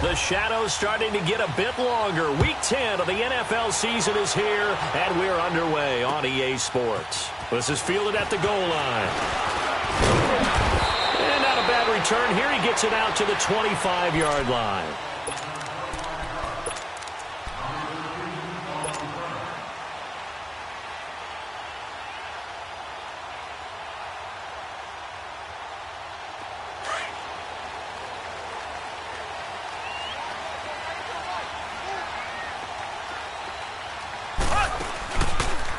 The shadow's starting to get a bit longer. Week 10 of the NFL season is here, and we're underway on EA Sports. This is fielded at the goal line. And not a bad return here. He gets it out to the 25-yard line.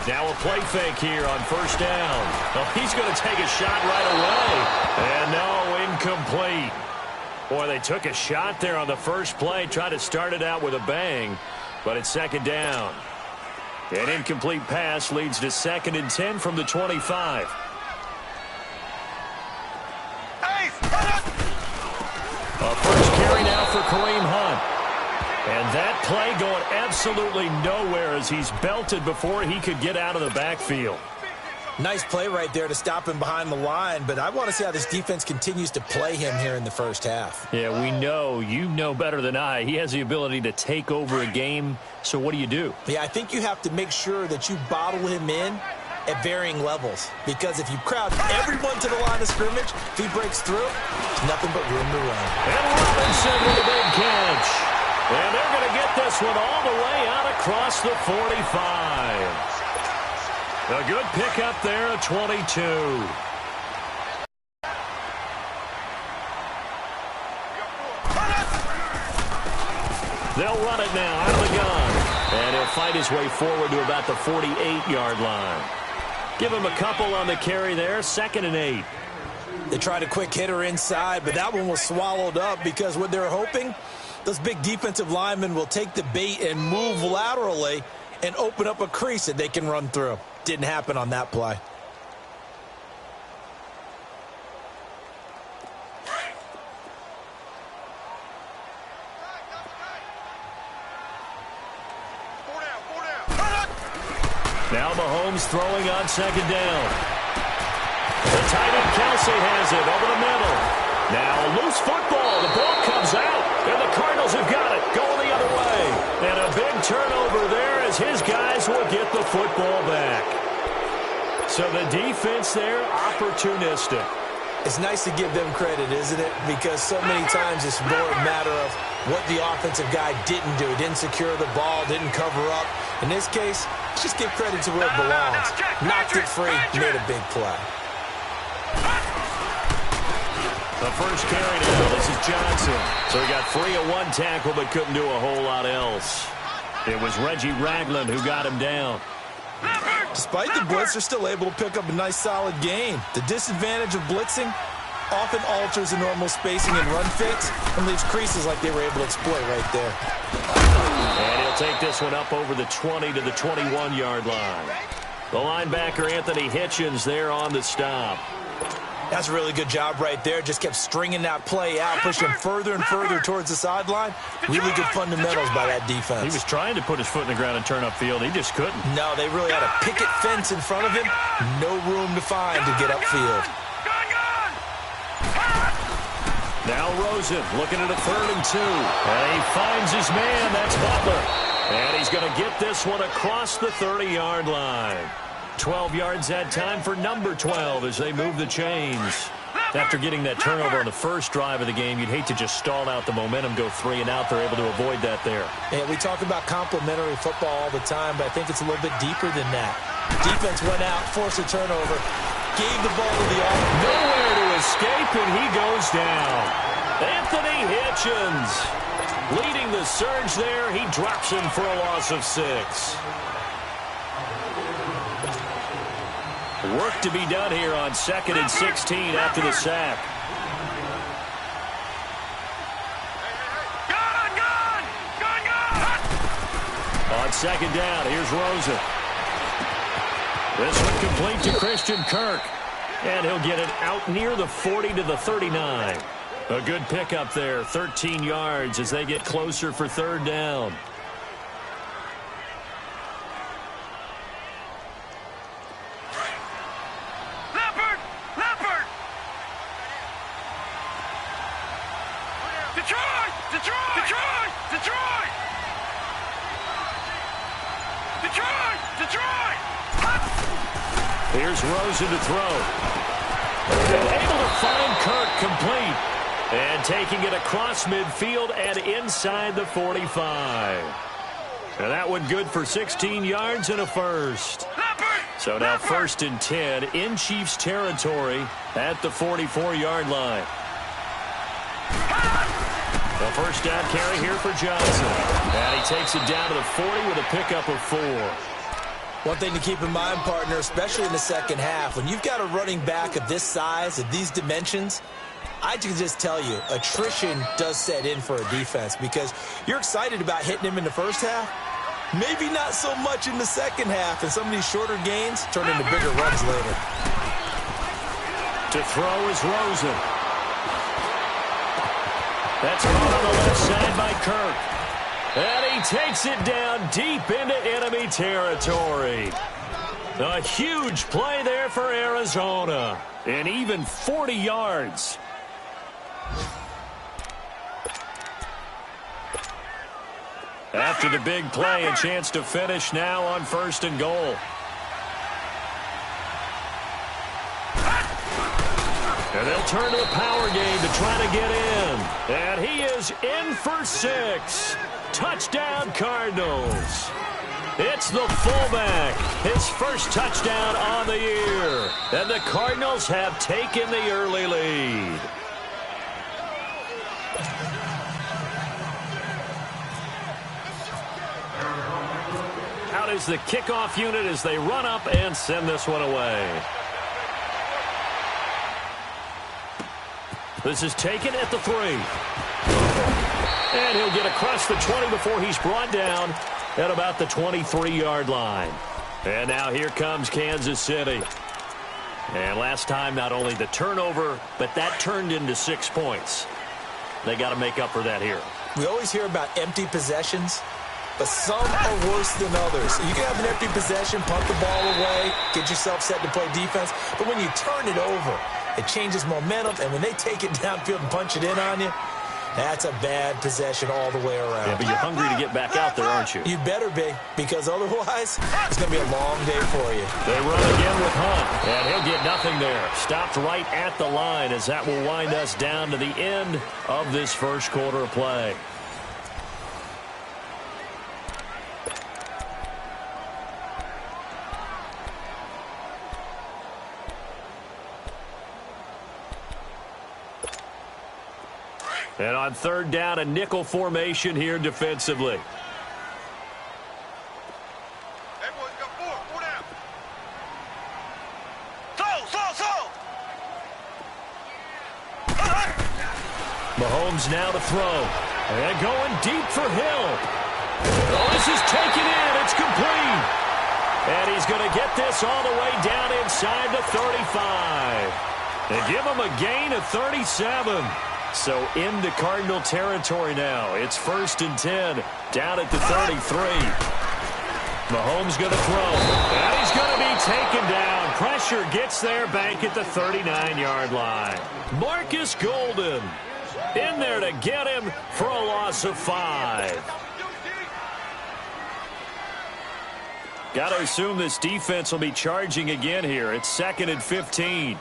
Now a play fake here on first down. Oh, he's going to take a shot right away. And no, incomplete. Boy, they took a shot there on the first play, tried to start it out with a bang, but it's second down. An incomplete pass leads to 2nd and 10 from the 25. A first carry now for Kareem Hunt. And that play going absolutely nowhere as he's belted before he could get out of the backfield. Nice play right there to stop him behind the line, but I want to see how this defense continues to play him here in the first half. Yeah, we know. You know better than I. He has the ability to take over a game, so what do you do? Yeah, I think you have to make sure that you bottle him in at varying levels, because if you crowd everyone to the line of scrimmage, if he breaks through, there's nothing but room to run. And Robinson with a big catch. And they're going to get this one all the way out across the 45. A good pickup there at 22. They'll run it now out of the gun. And he'll fight his way forward to about the 48-yard line. Give him a couple on the carry there, 2nd and 8. They tried a quick hitter inside, but that one was swallowed up because what they're hoping, those big defensive linemen will take the bait and move laterally and open up a crease that they can run through. Didn't happen on that play. Now Mahomes throwing on 2nd down. The tight end Kelsey has it over the middle. Now loose football. The ball comes out. And the Cardinals have got it, going the other way. And a big turnover there as his guys will get the football back. So the defense there, opportunistic. It's nice to give them credit, isn't it? Because so many times it's more a matter of what the offensive guy didn't do. He didn't secure the ball, didn't cover up. In this case, let's just give credit to where it belongs. Knocked it free, made a big play. The first carry now, this is Johnson. So he got free of one tackle but couldn't do a whole lot else. It was Reggie Ragland who got him down. Despite the blitz, they're still able to pick up a nice solid gain. The disadvantage of blitzing often alters the normal spacing and run fits and leaves creases like they were able to exploit right there. And he'll take this one up over the 20 to the 21-yard line. The linebacker Anthony Hitchens there on the stop. That's a really good job right there. Just kept stringing that play out, pushing further and further towards the sideline. Really good fundamentals by that defense. He was trying to put his foot in the ground and turn upfield. He just couldn't. No, they really had a picket fence in front of him. No room to find to get upfield. Now Rosen looking at a 3rd and 2. And he finds his man. That's Butler. And he's going to get this one across the 30-yard line. 12 yards that time for number 12 as they move the chains. After getting that turnover on the first drive of the game, you'd hate to just stall out the momentum, go 3 and out. They're able to avoid that there. Yeah, we talk about complementary football all the time, but I think it's a little bit deeper than that. Defense went out, forced a turnover, gave the ball to the offense. Nowhere to escape, and he goes down. Anthony Hitchens leading the surge there. He drops him for a loss of 6. Work to be done here on 2nd and 16 after the sack. On 2nd down, here's Rosen. This one complete to Christian Kirk. And he'll get it out near the 40 to the 39. A good pickup there, 13 yards as they get closer for 3rd down. Detroit! Here's Rosen to throw. And able to find Kirk complete. And taking it across midfield and inside the 45. And that one good for 16 yards and a first. So now 1st and 10 in Chiefs territory at the 44-yard line. The first down carry here for Johnson. And he takes it down to the 40 with a pickup of 4. One thing to keep in mind, partner, especially in the second half, when you've got a running back of this size, of these dimensions, I can just tell you, attrition does set in for a defense because you're excited about hitting him in the first half. Maybe not so much in the second half, and some of these shorter gains turn into bigger runs later. To throw is Rosen. That's caught on the left side by Kirk. And he takes it down deep into enemy territory. A huge play there for Arizona. And even 40 yards. After the big play, a chance to finish now on 1st and goal. And they'll turn to the power game to try to get in. And he is in for 6. Touchdown, Cardinals. It's the fullback. His first touchdown on the year. And the Cardinals have taken the early lead. Out is the kickoff unit as they run up and send this one away. This is taken at the 3. And he'll get across the 20 before he's brought down at about the 23-yard line. And now here comes Kansas City. And last time, not only the turnover, but that turned into 6 points. They got to make up for that here. We always hear about empty possessions, but some are worse than others. You can have an empty possession, punt the ball away, get yourself set to play defense, but when you turn it over, it changes momentum, and when they take it downfield and punch it in on you, that's a bad possession all the way around. Yeah, but you're hungry to get back out there, aren't you? You better be, because otherwise, it's going to be a long day for you. They run again with Hunt, and he'll get nothing there. Stopped right at the line as that will wind us down to the end of this first quarter of play. And on 3rd down, a nickel formation here defensively. Hey, boys, got 4 down. Mahomes now to throw. And going deep for Hill. Oh, this is taken in. It's complete. And he's going to get this all the way down inside the 35. And give him a gain of 37. So into Cardinal territory now. It's 1st and 10 down at the 33. Mahomes going to throw. And he's going to be taken down. Pressure gets there back at the 39-yard line. Marcus Golden in there to get him for a loss of 5. Got to assume this defense will be charging again here. It's 2nd and 15.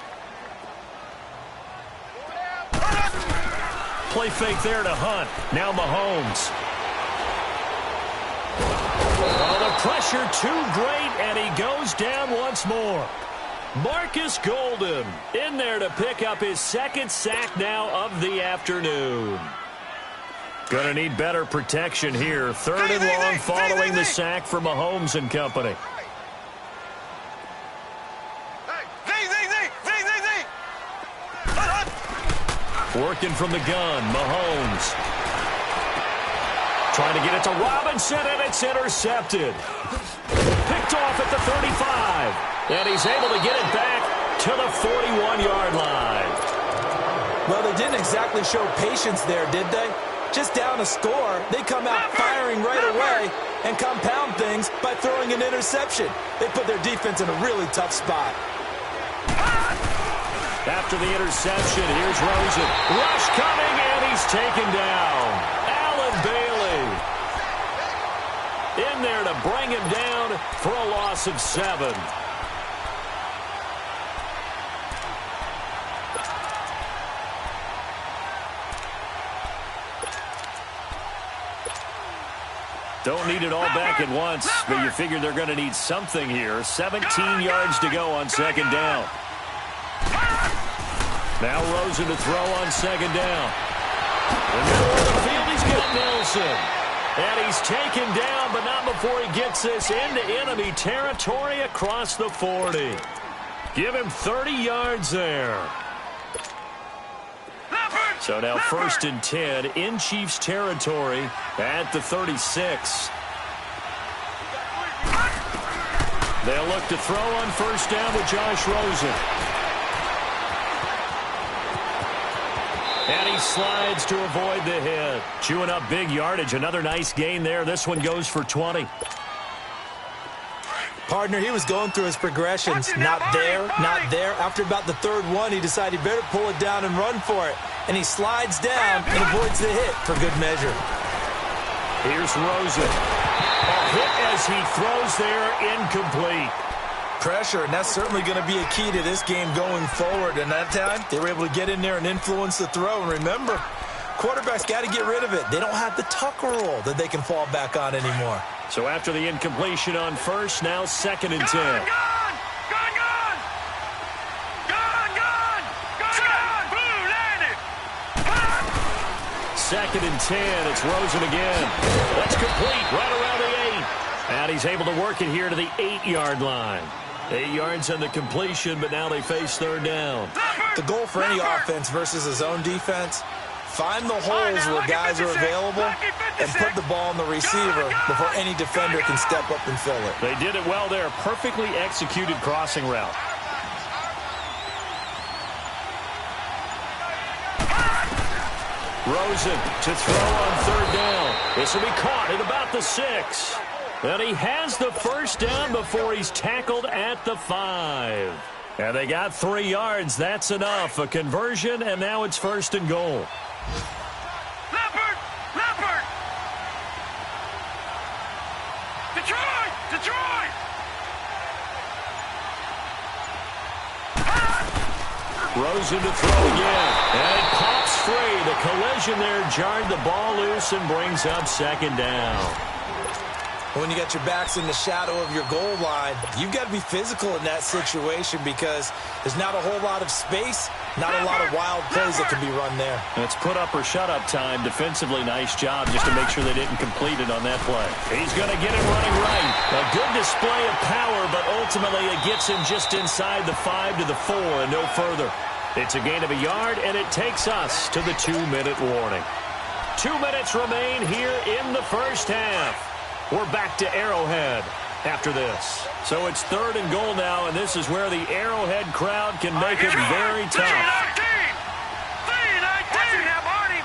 Play fake there to Hunt. Now Mahomes. Oh, the pressure too great, and he goes down once more. Marcus Golden in there to pick up his 2nd sack now of the afternoon. Going to need better protection here. 3rd and long following the sack for Mahomes and company. Working from the gun, Mahomes. Trying to get it to Robinson, and it's intercepted. Picked off at the 35. And he's able to get it back to the 41-yard line. Well, they didn't exactly show patience there, did they? Just down a score, they come out firing right away and compound things by throwing an interception. They put their defense in a really tough spot. After the interception, here's Rosen. Rush coming, and he's taken down. Allen Bailey in there to bring him down for a loss of 7. Don't need it all back at once, but you figure they're going to need something here. 17 yards to go on second down. Now Rosen to throw on second down. In the middle of the field, he's got Nelson. And he's taken down, but not before he gets this into enemy territory across the 40. Give him 30 yards there. So now 1st and 10 in Chiefs territory at the 36. They'll look to throw on 1st down with Josh Rosen. And he slides to avoid the hit. Chewing up big yardage. Another nice gain there. This one goes for 20. Partner, he was going through his progressions. Not there, not there. After about the 3rd one, he decided he better pull it down and run for it. And he slides down and avoids the hit for good measure. Here's Rosen. A hit as he throws there, incomplete. Pressure, and that's certainly going to be a key to this game going forward. And that time, they were able to get in there and influence the throw. And remember, quarterbacks got to get rid of it. They don't have the Tucker rule that they can fall back on anymore. So after the incompletion on 1st, now 2nd and 10. Gone! 2nd and 10. It's Rosen again. That's complete right around the 8. And he's able to work it here to the 8-yard line. 8 yards on the completion, but now they face 3rd down. The goal for any offense versus his own defense, find the holes where guys are available and put the ball on the receiver before any defender can step up and fill it. They did it well there. Perfectly executed crossing route. Rosen to throw on 3rd down. This will be caught at about the 6. And he has the 1st down before he's tackled at the 5. And they got 3 yards. That's enough. A conversion, and now it's 1st and goal. Leopard! Detroit! Rosen to throw again. And it pops free. The collision there jarred the ball loose and brings up 2nd down. When you got your backs in the shadow of your goal line, you've got to be physical in that situation because there's not a whole lot of space, not a lot of wild plays that can be run there. It's put up or shut up time. Defensively, nice job just to make sure they didn't complete it on that play. He's going to get him running right. A good display of power, but ultimately it gets him just inside the 5 to the 4 and no further. It's a gain of a yard, and it takes us to the 2-minute warning. 2 minutes remain here in the 1st half. We're back to Arrowhead after this. So it's 3rd and goal now, and this is where the Arrowhead crowd can make it very tough. 3-19 now, Barney!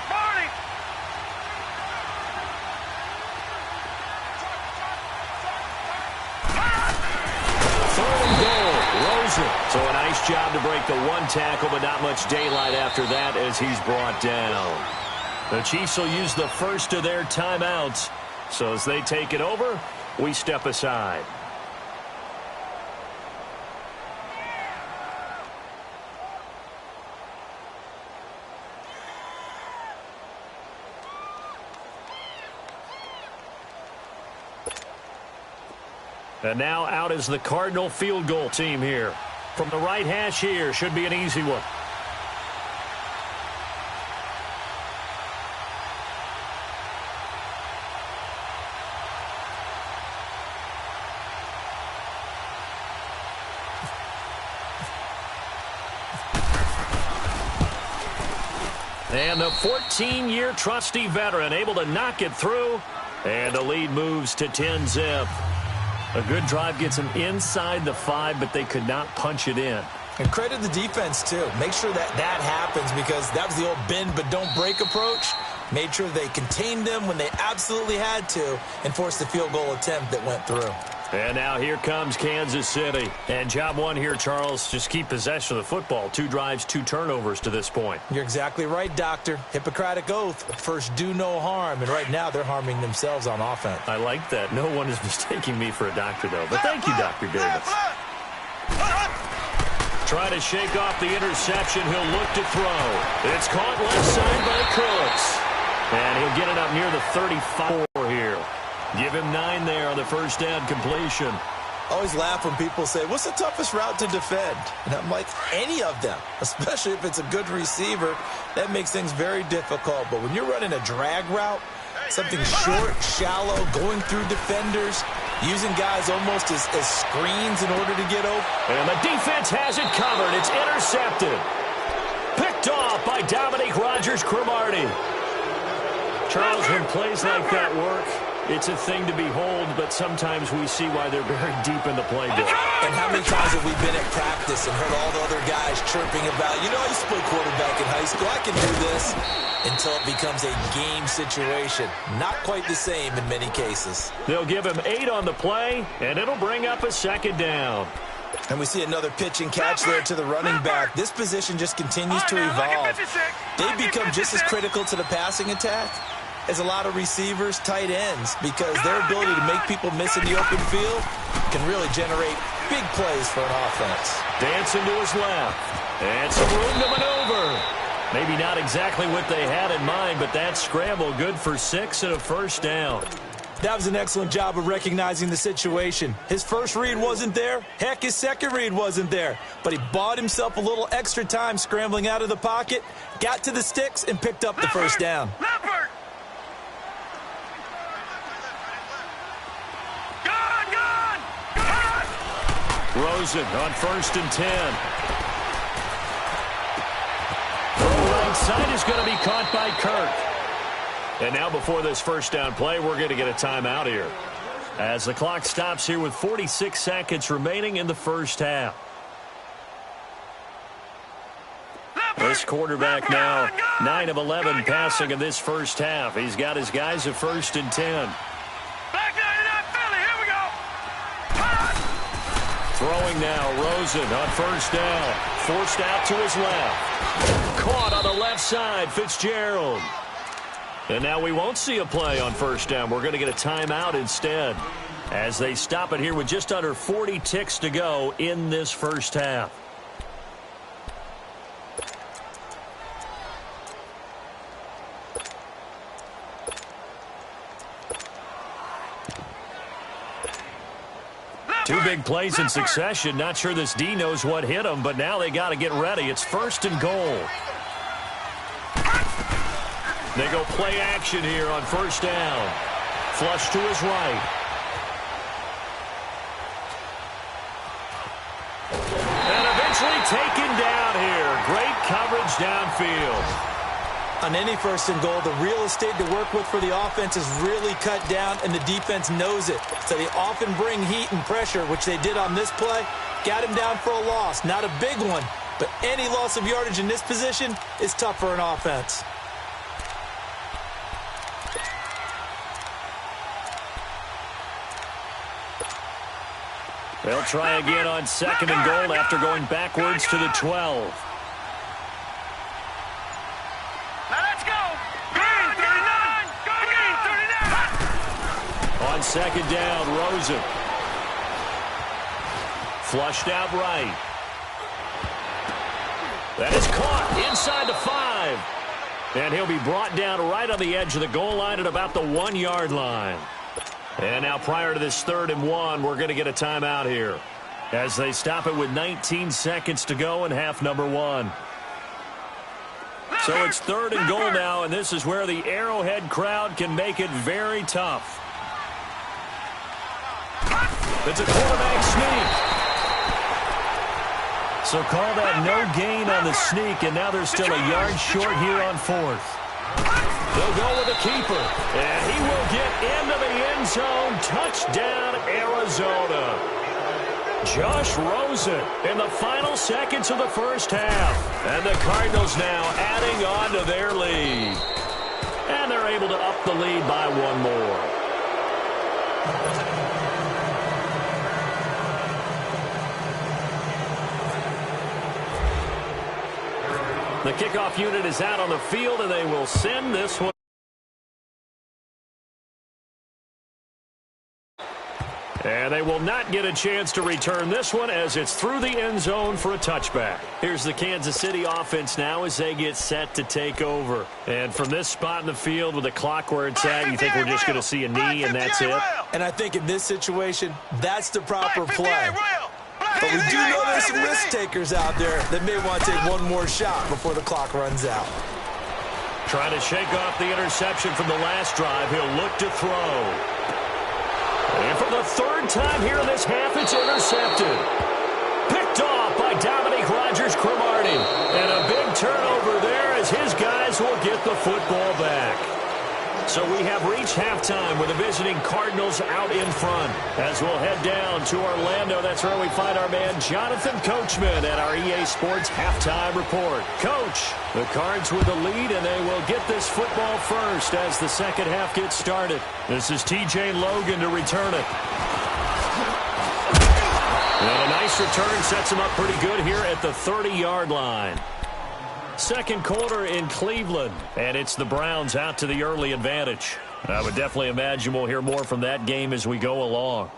3rd and goal, Rosen. So a nice job to break the 1 tackle, but not much daylight after that as he's brought down. The Chiefs will use the first of their timeouts. So as they take it over, we step aside. And now out is the Cardinal field goal team here. From the right hash here, should be an easy one. And the 14-year trusty veteran able to knock it through. And the lead moves to 10-zip. A good drive gets them inside the 5, but they could not punch it in. And credit the defense, too. Make sure that happens because that was the old bend but don't break approach. Made sure they contained them when they absolutely had to and forced the field goal attempt that went through. And now here comes Kansas City. And job one here, Charles, just keep possession of the football. 2 drives, 2 turnovers to this point. You're exactly right, Doctor. Hippocratic oath. First, do no harm. And right now, they're harming themselves on offense. I like that. No one is mistaking me for a doctor, though. But thank you, Dr. Davis. Trying to shake off the interception. He'll look to throw. It's caught left side by Cooks. And he'll get it up near the 34 here. Give him 9 there on the first down completion. I always laugh when people say, what's the toughest route to defend? And I'm like, any of them, especially if it's a good receiver. That makes things very difficult. But when you're running a drag route, something short, shallow, going through defenders, using guys almost as screens in order to get open. And the defense has it covered. It's intercepted. Picked off by Dominique Rodgers-Cromartie. Charles, when plays like that work, it's a thing to behold, but sometimes we see why they're very deep in the playbook. And how many times have we been at practice and heard all the other guys chirping about, you know, I used to play quarterback in high school, I can do this, until it becomes a game situation. Not quite the same in many cases. They'll give him 8 on the play, and it'll bring up a second down. And we see another pitch and catch there to the running back. This position just continues to evolve. They become just as critical to the passing attack as a lot of receivers, tight ends, because their ability to make people miss in the open field can really generate big plays for an offense. Dancing to his left. And some room to maneuver. Maybe not exactly what they had in mind, but that scramble good for 6 and a first down. That was an excellent job of recognizing the situation. His first read wasn't there. Heck, his second read wasn't there. But he bought himself a little extra time scrambling out of the pocket, got to the sticks, and picked up the first down. Rosen on 1st and 10. The right side is going to be caught by Kirk. And now before this first down play, we're going to get a timeout here, as the clock stops here with 46 seconds remaining in the first half. This quarterback now 9 of 11 passing in this first half. He's got his guys at 1st and 10. Throwing now, Rosen on 1st down. Forced out to his left. Caught on the left side, Fitzgerald. And now we won't see a play on 1st down. We're going to get a timeout instead, as they stop it here with just under 40 ticks to go in this first half. Two big plays in succession. Not sure this D knows what hit him, but now they got to get ready. It's 1st and goal. They go play action here on 1st down. Flush to his right. And eventually taken down here. Great coverage downfield. On any 1st and goal, the real estate to work with for the offense is really cut down, and the defense knows it. So they often bring heat and pressure, which they did on this play. Got him down for a loss. Not a big one, but any loss of yardage in this position is tough for an offense. They'll try again on 2nd and goal after going backwards to the 12. Now let's go. Green, 39. Green, 39. On 2nd down, Rosen. Flushed out right. That is caught inside the 5. And he'll be brought down right on the edge of the goal line at about the 1-yard line. And now prior to this 3rd and 1, we're going to get a timeout here, as they stop it with 19 seconds to go in half number 1. So it's 3rd and goal now, and this is where the Arrowhead crowd can make it very tough. It's a quarterback sneak. So call that no gain on the sneak, and now they're still a yard short here on 4th. They'll go with a keeper, and he will get into the end zone. Touchdown, Arizona. Josh Rosen in the final seconds of the first half. And the Cardinals now adding on to their lead. And they're able to up the lead by 1 more. The kickoff unit is out on the field, and they will send this one. And they will not get a chance to return this one as it's through the end zone for a touchback. Here's the Kansas City offense now as they get set to take over. And from this spot in the field with the clock where it's at, you think we're just going to see a knee and that's it? And I think in this situation, that's the proper play. But we do know there's some risk takers out there that may want to take one more shot before the clock runs out. Trying to shake off the interception from the last drive. He'll look to throw. And for the third time here in this half, it's intercepted. Picked off by Dominique Rodgers-Cromartie. And a big turnover there as his guys will get the football back. So we have reached halftime with the visiting Cardinals out in front. As we'll head down to Orlando, that's where we find our man Jonathan Coachman at our EA Sports Halftime Report. Coach, the Cards with the lead, and they will get this football first as the second half gets started. This is TJ Logan to return it. And a nice return sets him up pretty good here at the 30-yard line. Second quarter in Cleveland, and it's the Browns out to the early advantage. I would definitely imagine we'll hear more from that game as we go along.